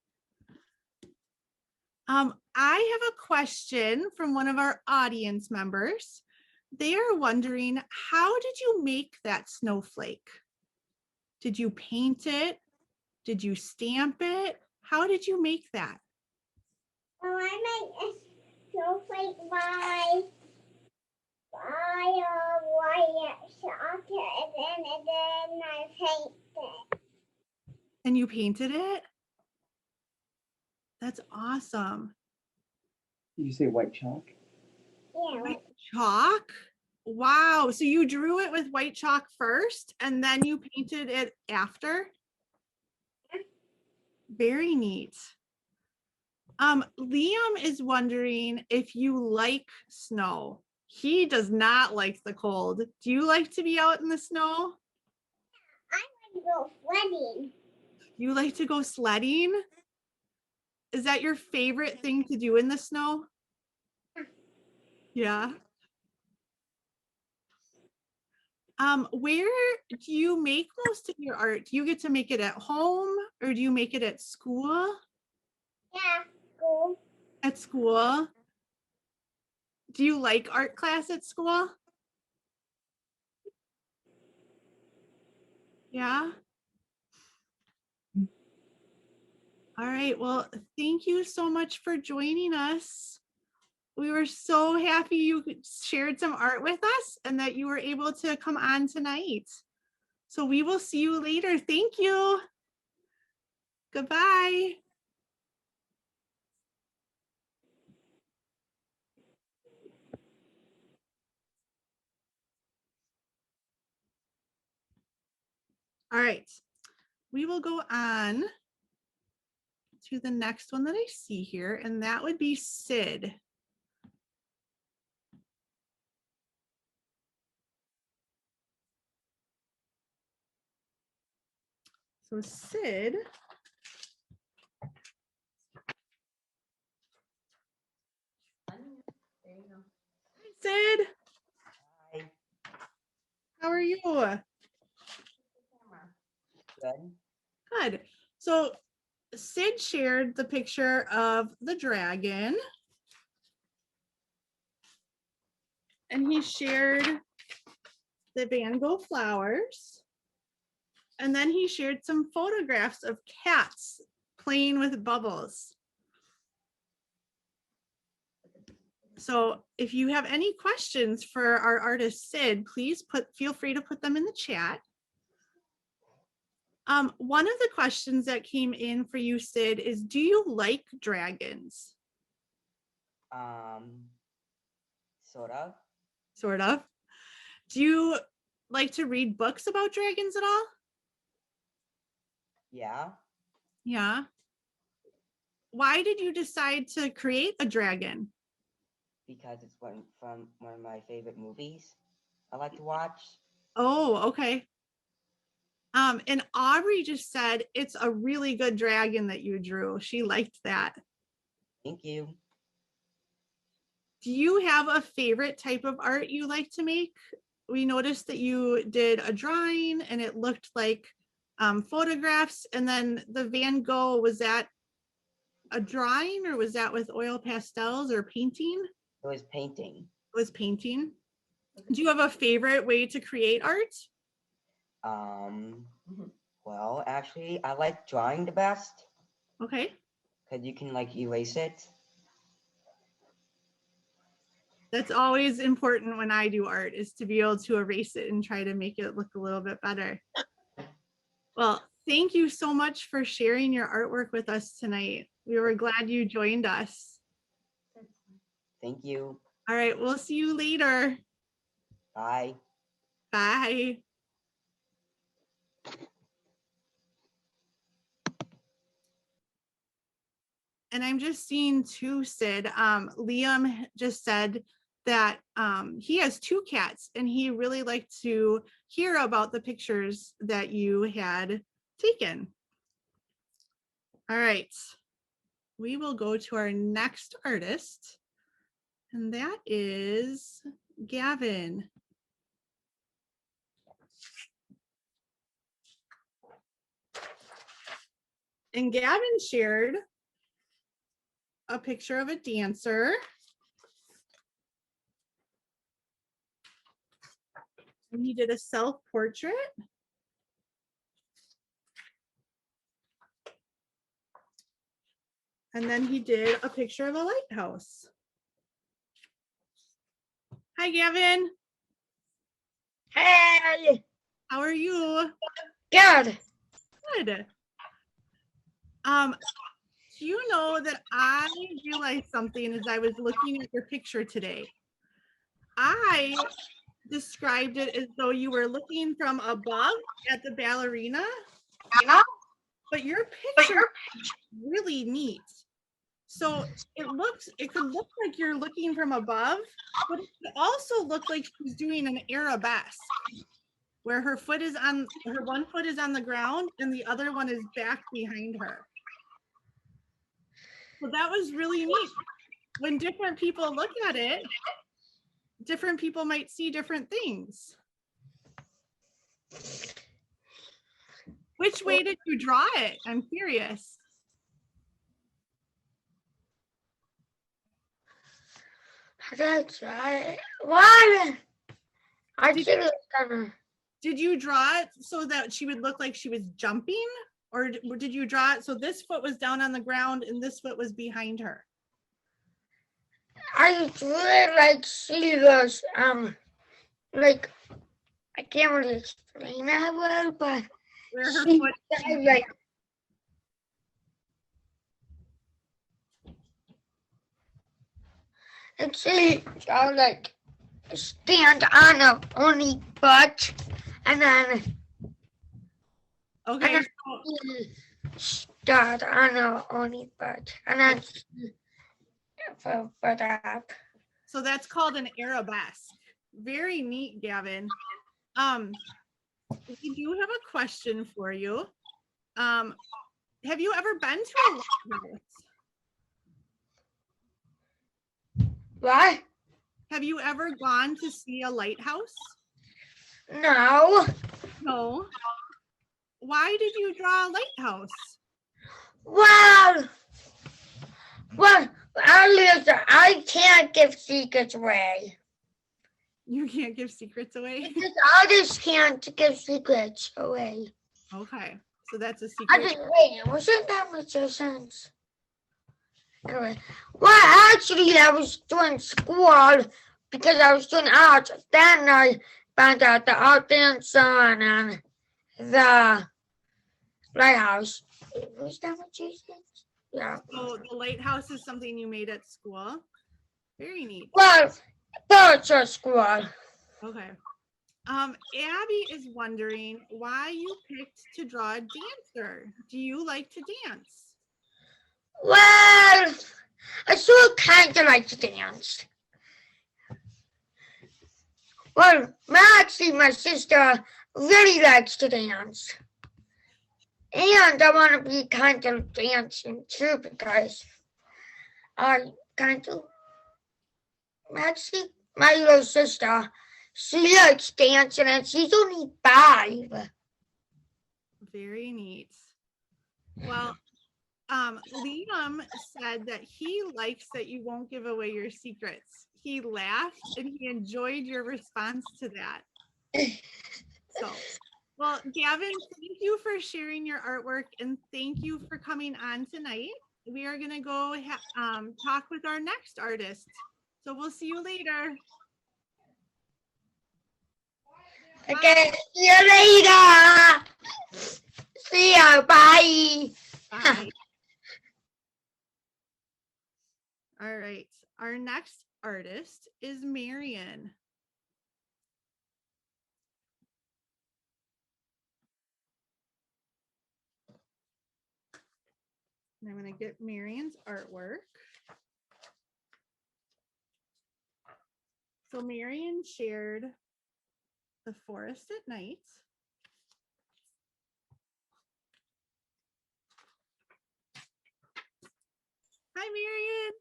I have a question from one of our audience members. They are wondering, how did you make that snowflake? Did you paint it? Did you stamp it? How did you make that? Well, I made a snowflake by a white soccer, and then I painted it. And you painted it? That's awesome. Did you say white chalk? Yeah. White chalk? Wow. So you drew it with white chalk first and then you painted it after? Very neat. Liam is wondering if you like snow. He does not like the cold. Do you like to be out in the snow? I want to go sledding. You like to go sledding? Is that your favorite thing to do in the snow? Yeah. Where do you make most of your art? Do you get to make it at home or do you make it at school? Yeah, school. At school. Do you like art class at school? Yeah. All right. Well, thank you so much for joining us. We were so happy you shared some art with us and that you were able to come on tonight. So we will see you later. Thank you. Goodbye. All right. We will go on to the next one that I see here, and that would be Sid. So Sid. Sid, Hi. how are you? Good. Good. So Sid shared the picture of the dragon. And he shared the Van Gogh flowers. And then he shared some photographs of cats playing with bubbles. So if you have any questions for our artist Sid, please feel free to put them in the chat. One of the questions that came in for you, Sid, is do you like dragons? Sort of. Sort of. Do you like to read books about dragons at all? Yeah. Yeah. Why did you decide to create a dragon? Because it's from one of my favorite movies I like to watch. Oh, okay. And Aubrey just said it's a really good dragon that you drew. She liked that. Thank you. Do you have a favorite type of art you like to make? We noticed that you did a drawing and it looked like photographs. And then the Van Gogh, was that a drawing or was that with oil pastels or painting? It was painting. It was painting. Do you have a favorite way to create art? Well, actually, I like drawing the best. Okay. Because you can like erase it. That's always important when I do art, is to be able to erase it and try to make it look a little bit better. Well, thank you so much for sharing your artwork with us tonight. We were glad you joined us. Thank you. All right, we'll see you later. Bye. Bye. And I'm just seeing too, Sid, Liam just said that he has 2 cats and he really liked to hear about the pictures that you had taken. All right, we will go to our next artist, and that is Gavin. And Gavin shared a picture of a dancer. And he did a self-portrait. And then he did a picture of a lighthouse. Hi, Gavin. Hey, How are you? good. Good. Do you know that I realized something as I was looking at your picture today? I described it as though you were looking from above at the ballerina, but your picture is really neat. So it could look like you're looking from above, but it could also look like she's doing an arabesque, where her one foot is on the ground and the other one is back behind her. So that was really neat. When different people look at it, different people might see different things. Which way did you draw it? I'm curious. I gotta try it. Why? I Did- should have done Did you draw it so that she would look like she was jumping? Or did you draw it so this foot was down on the ground and this foot was behind her? I drew it like she was, like, I can't really explain that well, but Where her she foot was like, and she like stand on a pony butt, and then okay. and start on a pony butt, and then for that. So that's called an arabesque. Very neat, Gavin. We do have a question for you. Have you ever been to a lighthouse? What? Have you ever gone to see a lighthouse? No. No. Why did you draw a lighthouse? Well, I can't give secrets away. You can't give secrets away? Because artists can't give secrets away. Okay, so that's a I secret. just wait. Wasn't that much sense? Anyway, well, actually, I was doing school because I was doing art. Then I found out the art dancer and the lighthouse. Was that what you said? Yeah. So the lighthouse is something you made at school. Very neat. Well, that's a school. Okay. Abby is wondering why you picked to draw a dancer. Do you like to dance? Well, I still kind of like to dance. Well, actually, my sister really likes to dance. And I want to be kind of dancing too because I kind of, actually, my little sister, she likes dancing and she's only 5. Very neat. Well, Liam said that he likes that you won't give away your secrets. He laughed and he enjoyed your response to that. So Well, Gavin, thank you for sharing your artwork and thank you for coming on tonight. We are going to go talk with our next artist. So we'll see you later. Okay, see you later. See ya. Bye. Bye. All right. Our next artist is Marion. And I'm going to get Marion's artwork. So Marion shared The Forest at Night. Hi, Marion.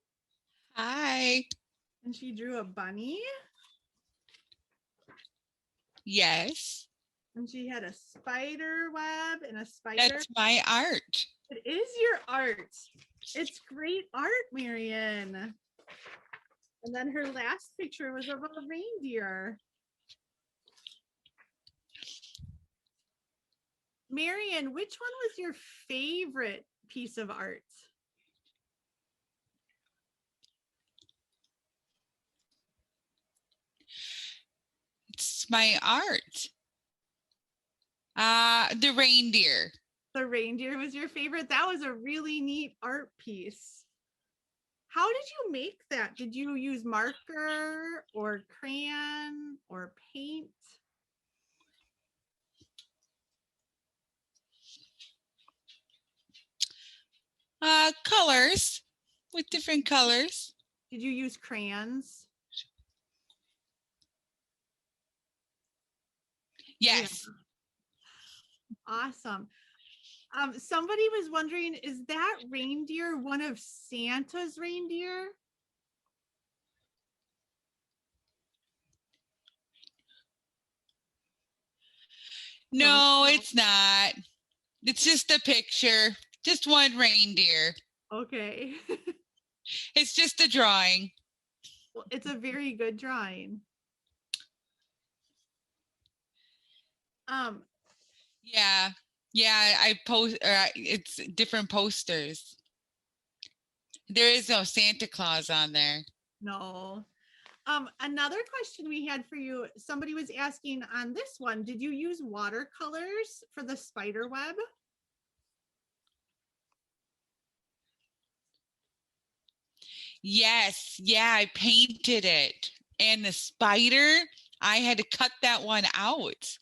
Hi. And she drew a bunny. Yes, And she had a spider web and a spider. that's my art. It is your art. It's great art, Marion. And then her last picture was of a reindeer. Marion, which one was your favorite piece of art? It's my art. The reindeer. The reindeer was your favorite. That was a really neat art piece. How did you make that? Did you use marker or crayon or paint? Colors with different colors. Did you use crayons? Yes. Yeah. Awesome. Somebody was wondering, is that reindeer one of Santa's reindeer? No, it's not. It's just a picture. Just one reindeer. Okay. It's just a drawing. Well, it's a very good drawing. Yeah. I post. It's different posters. There is no Santa Claus on there. No. Another question we had for you, somebody was asking on this one, did you use watercolors for the spider web? Yes. Yeah, I painted it. And the spider, I had to cut that one out.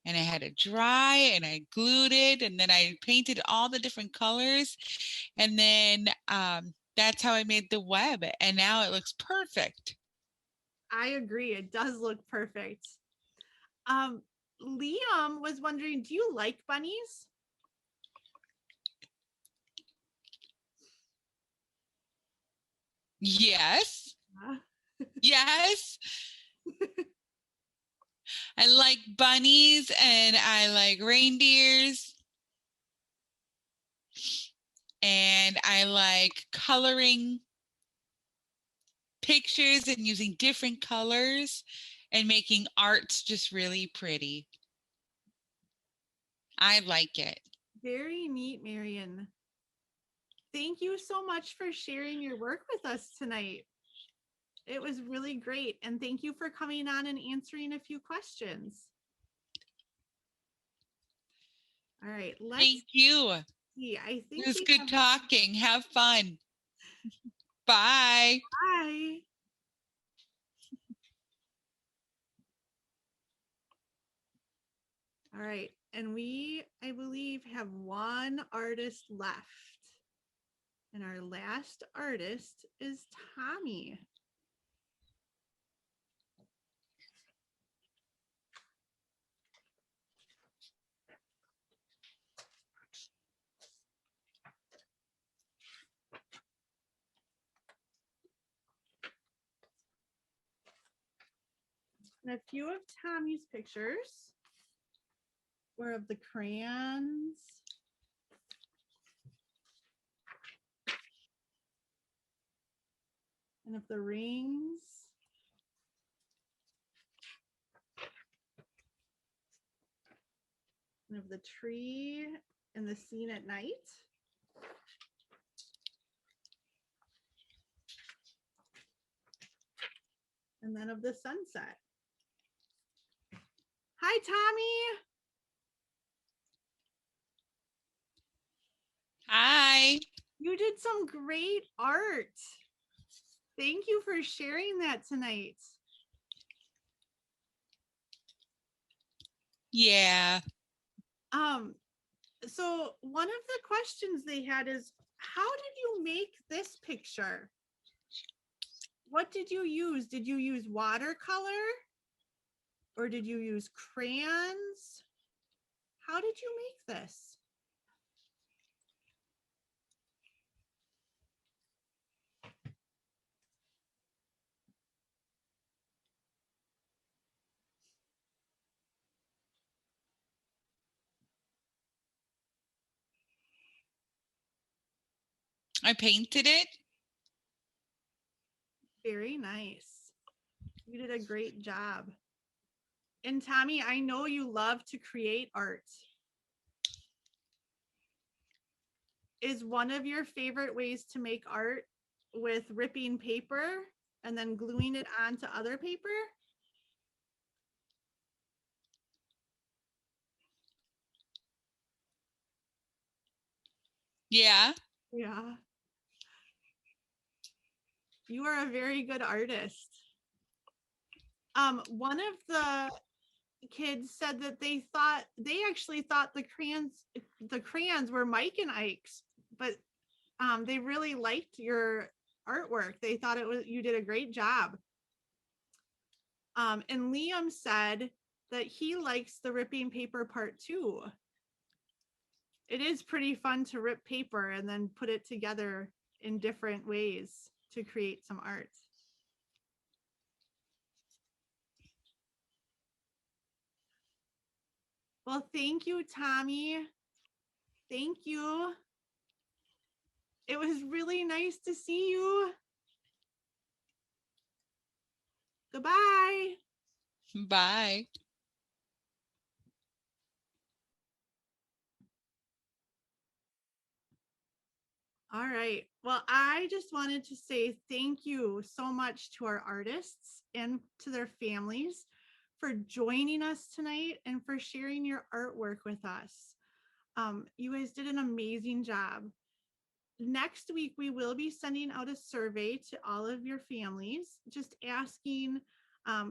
And I had to dry and I glued it and then I painted all the different colors. And then that's how I made the web. And now it looks perfect. I agree. It does look perfect. Liam was wondering, do you like bunnies? Yes. Yeah. Yes. I like bunnies and I like reindeers. And I like coloring pictures and using different colors and making arts just really pretty. I like it. Very neat, Marion. Thank you so much for sharing your work with us tonight. It was really great. And thank you for coming on and answering a few questions. All right, Thank you. see. I think It was we good have- talking. Have fun. Bye. Bye. All right, and we, I believe, have one artist left. And our last artist is Tommy. And a few of Tommy's pictures were of the crayons. And of the rings. of the tree and the scene at night. And then of the sunset. Hi, Tommy. Hi. You did some great art. Thank you for sharing that tonight. Yeah. So one of the questions they had is, how did you make this picture? What did you use? Did you use watercolor? Or did you use crayons? How did you make this? I painted it. Very nice. You did a great job. And Tommy, I know you love to create art. Is one of your favorite ways to make art with ripping paper and then gluing it onto other paper? Yeah. Yeah. You are a very good artist. One of the kids said that they actually thought the crayons were Mike and Ike's, but they really liked your artwork. They thought you did a great job. And Liam said that he likes the ripping paper part too. It is pretty fun to rip paper and then put it together in different ways to create some art. Well, thank you, Tommy. Thank you. It was really nice to see you. Goodbye. Bye. All right. Well, I just wanted to say thank you so much to our artists and to their families for joining us tonight and for sharing your artwork with us. You guys did an amazing job. Next week, we will be sending out a survey to all of your families, just asking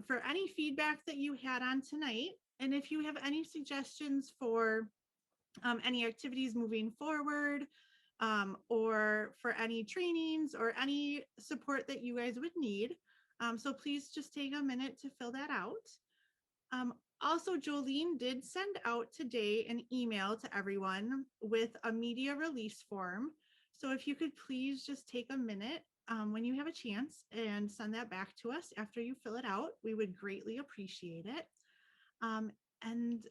for any feedback that you had on tonight. And if you have any suggestions for any activities moving forward, or for any trainings or any support that you guys would need. So please just take a minute to fill that out. Also, Jolene did send out today an email to everyone with a media release form. So if you could please just take a minute when you have a chance and send that back to us after you fill it out, we would greatly appreciate it. And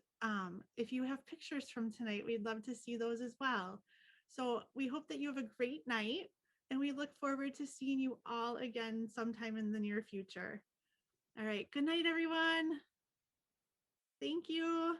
if you have pictures from tonight, we'd love to see those as well. So we hope that you have a great night, and we look forward to seeing you all again sometime in the near future. All right. Good night, everyone. Thank you.